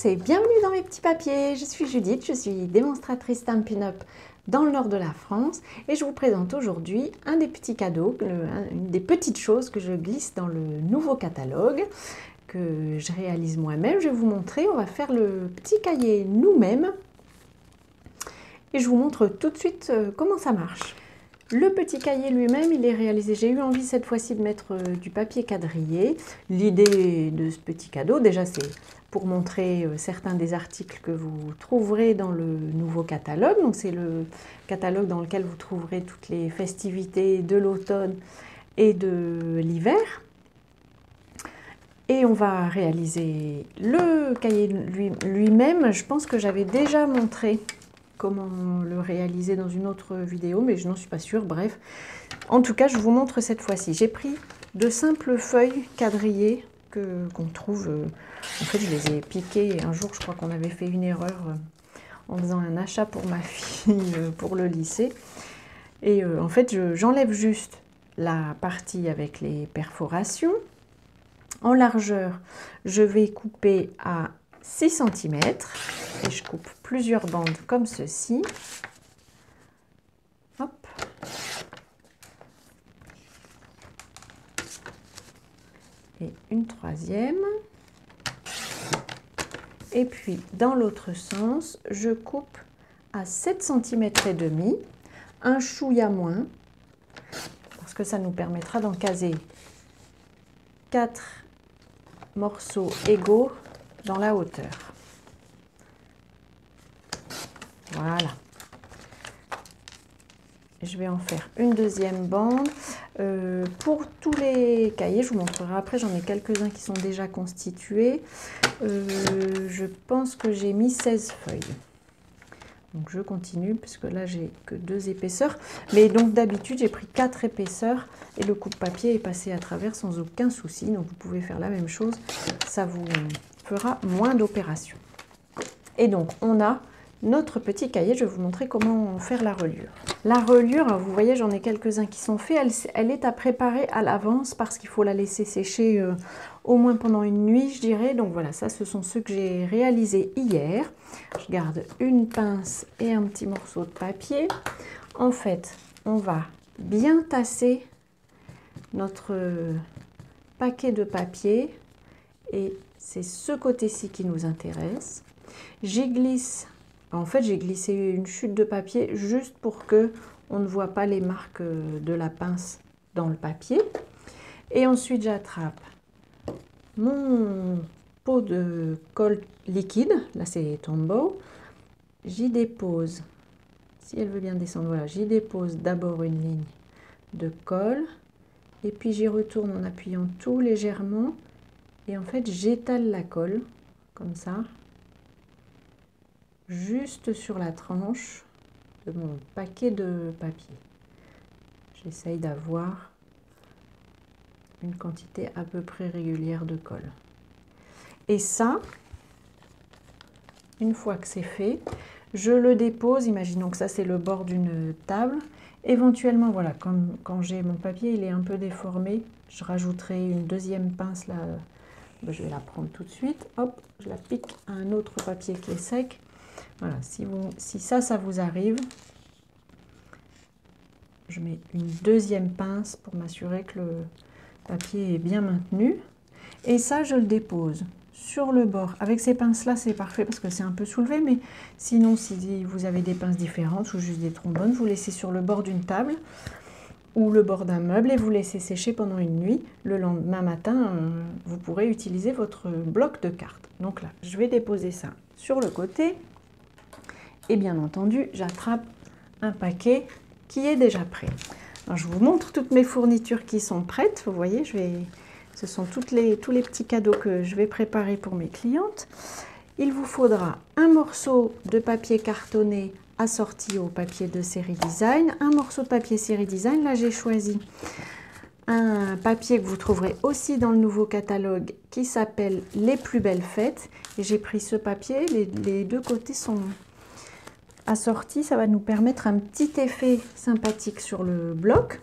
tous et bienvenue dans mes petits papiers. Je suis Judith, je suis démonstratrice Stampin' Up dans le nord de la France et je vous présente aujourd'hui un des petits cadeaux, une des petites choses que je glisse dans le nouveau catalogue que je réalise moi-même. Je vais vous montrer, on va faire le petit cahier nous-mêmes et je vous montre tout de suite comment ça marche. Le petit cahier lui-même, il est réalisé. J'ai eu envie cette fois-ci de mettre du papier quadrillé. L'idée de ce petit cadeau, déjà, c'est pour montrer certains des articles que vous trouverez dans le nouveau catalogue. Donc, c'est le catalogue dans lequel vous trouverez toutes les festivités de l'automne et de l'hiver. Et on va réaliser le cahier lui-même. Je pense que j'avais déjà montré comment le réaliser dans une autre vidéo, mais je n'en suis pas sûre. Bref, en tout cas, je vous montre cette fois-ci. J'ai pris de simples feuilles quadrillées qu'on trouve. En fait, je les ai piquées. Un jour, je crois qu'on avait fait une erreur en faisant un achat pour ma fille pour le lycée. Et en fait, j'enlève juste la partie avec les perforations. En largeur, je vais couper à 6 cm et je coupe plusieurs bandes comme ceci. Hop. Et une troisième. Et puis dans l'autre sens, je coupe à 7 cm et demi, un chouïa moins, parce que ça nous permettra d'en caser 4 morceaux égaux dans la hauteur. Voilà. Je vais en faire une deuxième bande. Pour tous les cahiers, je vous montrerai après, j'en ai quelques-uns qui sont déjà constitués. Je pense que j'ai mis 16 feuilles. Donc je continue, puisque là j'ai que 2 épaisseurs. Mais donc d'habitude j'ai pris 4 épaisseurs et le coupe-papier est passé à travers sans aucun souci. Donc vous pouvez faire la même chose, ça vous fera moins d'opérations. Et donc on a notre petit cahier, je vais vous montrer comment faire la reliure. La reliure, vous voyez, j'en ai quelques-uns qui sont faits. Elle est à préparer à l'avance parce qu'il faut la laisser sécher au moins pendant une nuit, je dirais. Donc voilà, ça, ce sont ceux que j'ai réalisés hier. Je garde une pince et un petit morceau de papier. En fait, on va bien tasser notre paquet de papier et c'est ce côté-ci qui nous intéresse. J'y glisse. En fait, j'ai glissé une chute de papier juste pour que on ne voit pas les marques de la pince dans le papier. Et ensuite, j'attrape mon pot de colle liquide. Là, c'est Tombow. J'y dépose, si elle veut bien descendre, voilà, j'y dépose d'abord une ligne de colle. Et puis, j'y retourne en appuyant tout légèrement. Et en fait, j'étale la colle, comme ça, juste sur la tranche de mon paquet de papier. J'essaye d'avoir une quantité à peu près régulière de colle. Et ça, une fois que c'est fait, je le dépose. Imaginons que ça, c'est le bord d'une table. Éventuellement, voilà, quand j'ai mon papier, il est un peu déformé, je rajouterai une deuxième pince là. Je vais la prendre tout de suite. Hop, je la pique à un autre papier qui est sec. Voilà, si ça vous arrive, je mets une deuxième pince pour m'assurer que le papier est bien maintenu. Et ça, je le dépose sur le bord. Avec ces pinces-là, c'est parfait parce que c'est un peu soulevé, mais sinon, si vous avez des pinces différentes ou juste des trombones, vous laissez sur le bord d'une table ou le bord d'un meuble et vous laissez sécher pendant une nuit. Le lendemain matin, vous pourrez utiliser votre bloc de cartes. Donc là, je vais déposer ça sur le côté. Et bien entendu, j'attrape un paquet qui est déjà prêt. Alors, je vous montre toutes mes fournitures qui sont prêtes. Vous voyez, ce sont tous les petits cadeaux que je vais préparer pour mes clientes. Il vous faudra un morceau de papier cartonné assorti au papier de série design, un morceau de papier série design. Là, j'ai choisi un papier que vous trouverez aussi dans le nouveau catalogue qui s'appelle Les plus belles fêtes. Et j'ai pris ce papier, les deux côtés sont assortis, ça va nous permettre un petit effet sympathique sur le bloc.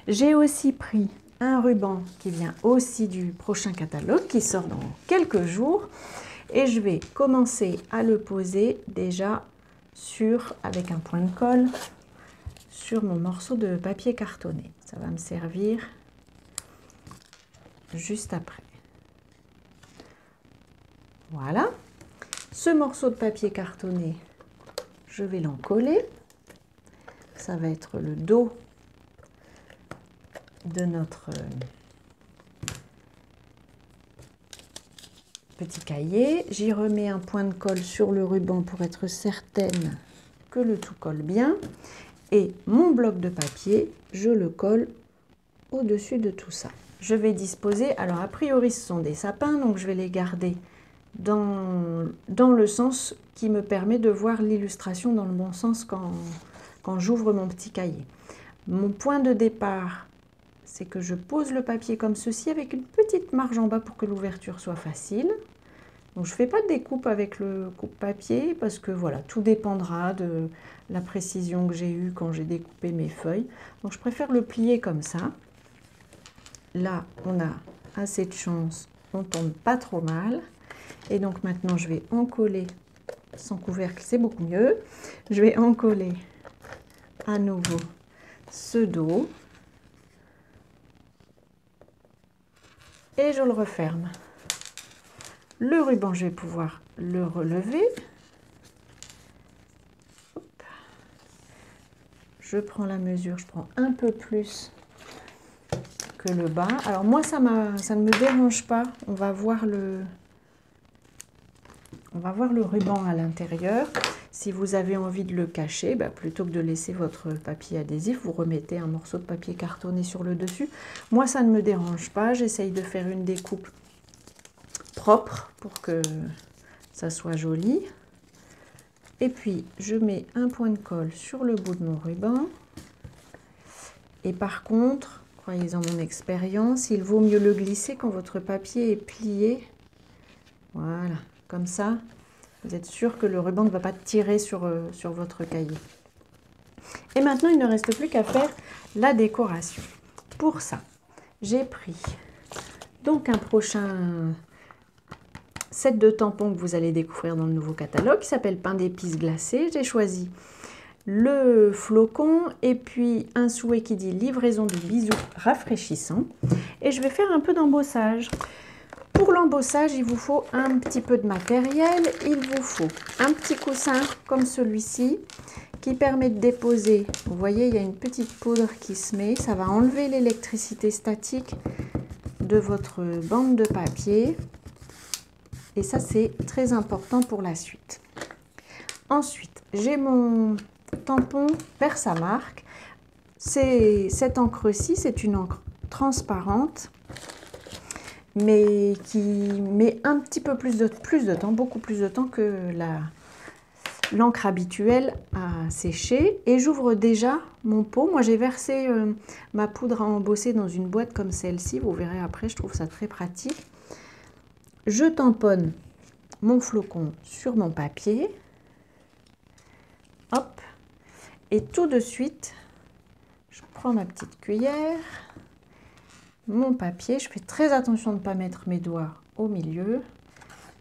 J'ai aussi pris un ruban qui vient aussi du prochain catalogue qui sort dans quelques jours Et je vais commencer à le poser déjà avec un point de colle sur mon morceau de papier cartonné. Ça va me servir juste après. Voilà. Ce morceau de papier cartonné, je vais l'encoller. Ça va être le dos de notre petit cahier. J'y remets un point de colle sur le ruban pour être certaine que le tout colle bien. Et mon bloc de papier, je le colle au-dessus de tout ça. Je vais disposer, alors a priori ce sont des sapins, donc je vais les garder dans le sens qui me permet de voir l'illustration dans le bon sens quand j'ouvre mon petit cahier. Mon point de départ, c'est que je pose le papier comme ceci avec une petite marge en bas pour que l'ouverture soit facile. Donc je ne fais pas de découpe avec le coupe-papier parce que voilà, tout dépendra de la précision que j'ai eue quand j'ai découpé mes feuilles. Donc je préfère le plier comme ça. Là, on a assez de chance, on ne tombe pas trop mal. Et donc maintenant, je vais encoller sans couvercle, c'est beaucoup mieux. Je vais encoller à nouveau ce dos. Et je le referme. Le ruban, je vais pouvoir le relever. Hop. Je prends la mesure, je prends un peu plus que le bas. Alors moi, ça ne me dérange pas. On va voir le ruban à l'intérieur. Si vous avez envie de le cacher, plutôt que de laisser votre papier adhésif, vous remettez un morceau de papier cartonné sur le dessus. Moi, ça ne me dérange pas. J'essaye de faire une découpe propre pour que ça soit joli. Et puis, je mets un point de colle sur le bout de mon ruban. Et par contre, croyez-en mon expérience, il vaut mieux le glisser quand votre papier est plié. Voilà, comme ça. Vous êtes sûr que le ruban ne va pas tirer sur votre cahier. Et maintenant, il ne reste plus qu'à faire la décoration. Pour ça, j'ai pris donc un prochain set de tampons que vous allez découvrir dans le nouveau catalogue qui s'appelle Pain d'épices glacé. J'ai choisi le flocon et puis un souhait qui dit livraison de bisous rafraîchissants. Et je vais faire un peu d'embossage. Pour l'embossage, il vous faut un petit peu de matériel. Il vous faut un petit coussin comme celui-ci qui permet de déposer. Vous voyez, il y a une petite poudre qui se met. Ça va enlever l'électricité statique de votre bande de papier. Et ça, c'est très important pour la suite. Ensuite, j'ai mon tampon Versamark. Cette encre-ci, c'est une encre transparente, mais qui met un petit peu plus de temps, beaucoup plus de temps que l'encre habituelle à sécher. Et j'ouvre déjà mon pot. Moi, j'ai versé ma poudre à embosser dans une boîte comme celle-ci. Vous verrez après, je trouve ça très pratique. Je tamponne mon flocon sur mon papier. Hop. Et tout de suite, je prends ma petite cuillère, mon papier. Je fais très attention de ne pas mettre mes doigts au milieu.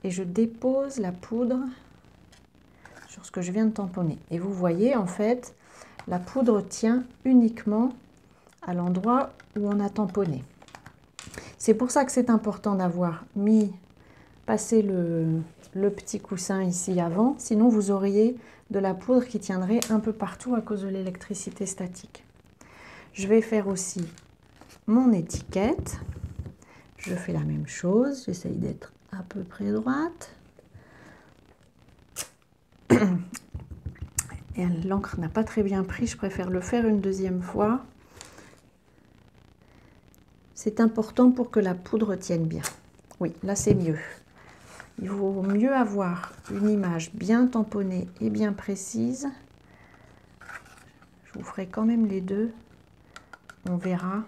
Et je dépose la poudre sur ce que je viens de tamponner. Et vous voyez, en fait, la poudre tient uniquement à l'endroit où on a tamponné. C'est pour ça que c'est important d'avoir passé le petit coussin ici avant. Sinon, vous auriez de la poudre qui tiendrait un peu partout à cause de l'électricité statique. Je vais faire aussi mon étiquette. Je fais la même chose. J'essaye d'être à peu près droite. Et l'encre n'a pas très bien pris. Je préfère le faire une deuxième fois. C'est important pour que la poudre tienne bien. Oui, là c'est mieux. Il vaut mieux avoir une image bien tamponnée et bien précise. Je vous ferai quand même les deux. On verra.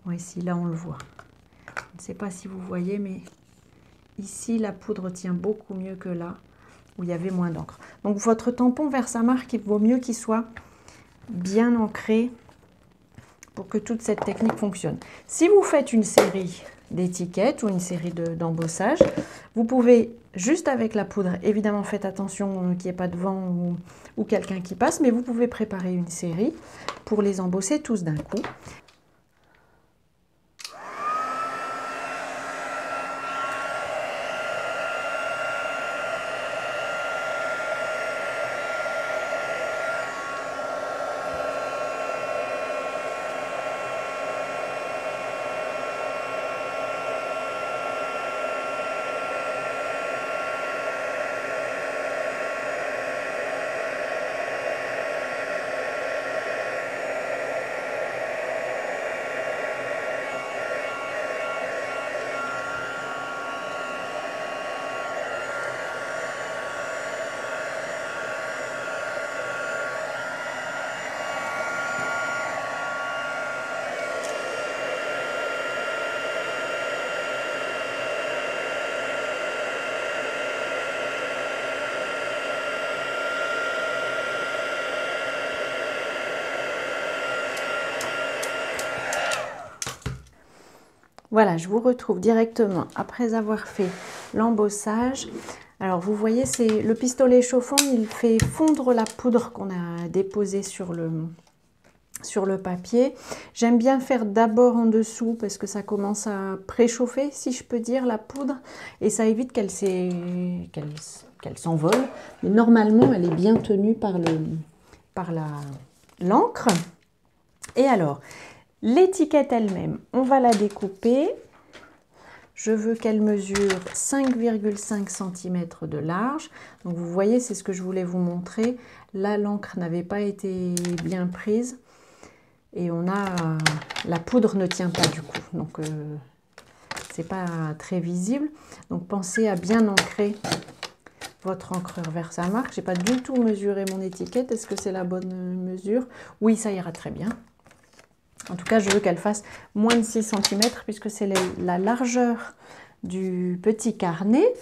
Oui, ici, là, on le voit. Je ne sais pas si vous voyez, mais ici, la poudre tient beaucoup mieux que là, où il y avait moins d'encre. Donc, votre tampon Versamark, il vaut mieux qu'il soit bien ancré pour que toute cette technique fonctionne. Si vous faites une série d'étiquettes ou une série d'embossages. Vous pouvez, juste avec la poudre, évidemment faites attention qu'il n'y ait pas de vent ou quelqu'un qui passe, mais vous pouvez préparer une série pour les embosser tous d'un coup. Voilà, je vous retrouve directement après avoir fait l'embossage. Alors vous voyez, c'est le pistolet chauffant, il fait fondre la poudre qu'on a déposée sur le papier. J'aime bien faire d'abord en dessous parce que ça commence à préchauffer, si je peux dire, la poudre. Et ça évite qu'elle s'envole. Mais normalement, elle est bien tenue par l'encre. Et alors, l'étiquette elle-même, on va la découper. Je veux qu'elle mesure 5,5 cm de large. Donc vous voyez, c'est ce que je voulais vous montrer. Là, l'encre n'avait pas été bien prise. Et la poudre ne tient pas du coup. Donc c'est pas très visible. Donc pensez à bien ancrer votre encreur vers sa marque. J'ai pas du tout mesuré mon étiquette. Est-ce que c'est la bonne mesure? Oui, ça ira très bien. En tout cas, je veux qu'elle fasse moins de 6 cm puisque c'est la largeur du petit carnet.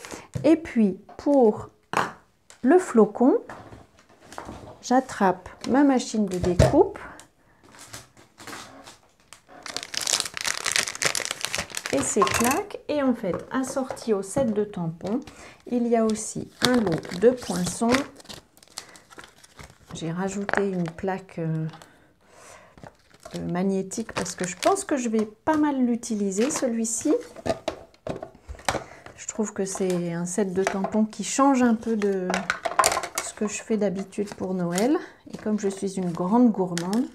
Et puis, pour le flocon, j'attrape ma machine de découpe et ces claques. Et en fait, assorti au set de tampons, il y a aussi un lot de poinçons. J'ai rajouté une plaque magnétique parce que je pense que je vais pas mal l'utiliser celui-ci. Je trouve que c'est un set de tampons qui change un peu de ce que je fais d'habitude pour Noël. Et comme je suis une grande gourmande,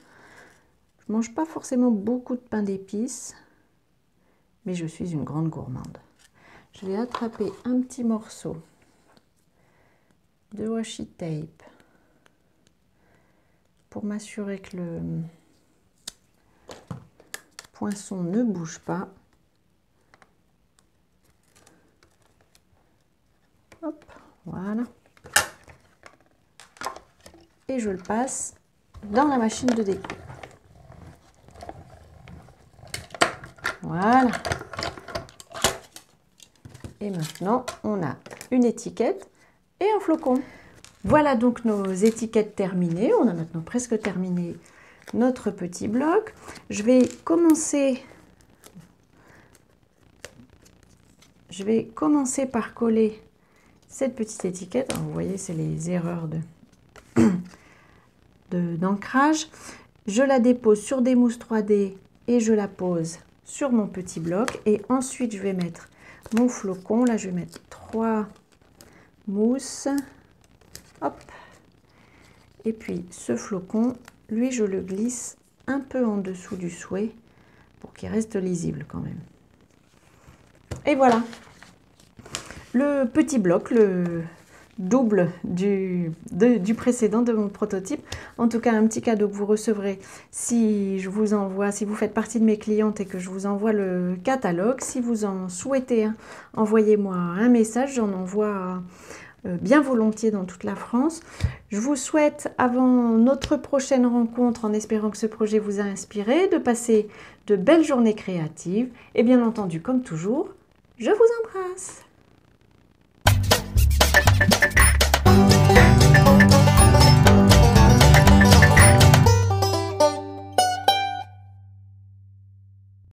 je mange pas forcément beaucoup de pain d'épices, mais je suis une grande gourmande. Je vais attraper un petit morceau de washi tape pour m'assurer que le poinçon ne bouge pas. Hop, voilà. Et je le passe dans la machine de découpe. Voilà. Et maintenant, on a une étiquette et un flocon. Voilà donc nos étiquettes terminées. On a maintenant presque terminé notre petit bloc. Je vais commencer par coller cette petite étiquette. Alors, vous voyez, c'est les erreurs d'ancrage. Je la dépose sur des mousses 3D et je la pose sur mon petit bloc. Et ensuite, je vais mettre mon flocon. Là, je vais mettre 3 mousses. Hop. Et puis, ce flocon, lui, je le glisse un peu en dessous du souhait pour qu'il reste lisible quand même. Et voilà. Le petit bloc, le double du précédent de mon prototype. En tout cas, un petit cadeau que vous recevrez si je vous envoie, si vous faites partie de mes clientes et que je vous envoie le catalogue. Si vous en souhaitez un, envoyez-moi un message, j'en envoie bien volontiers dans toute la France. Je vous souhaite, avant notre prochaine rencontre, en espérant que ce projet vous a inspiré, de passer de belles journées créatives. Et bien entendu, comme toujours, je vous embrasse.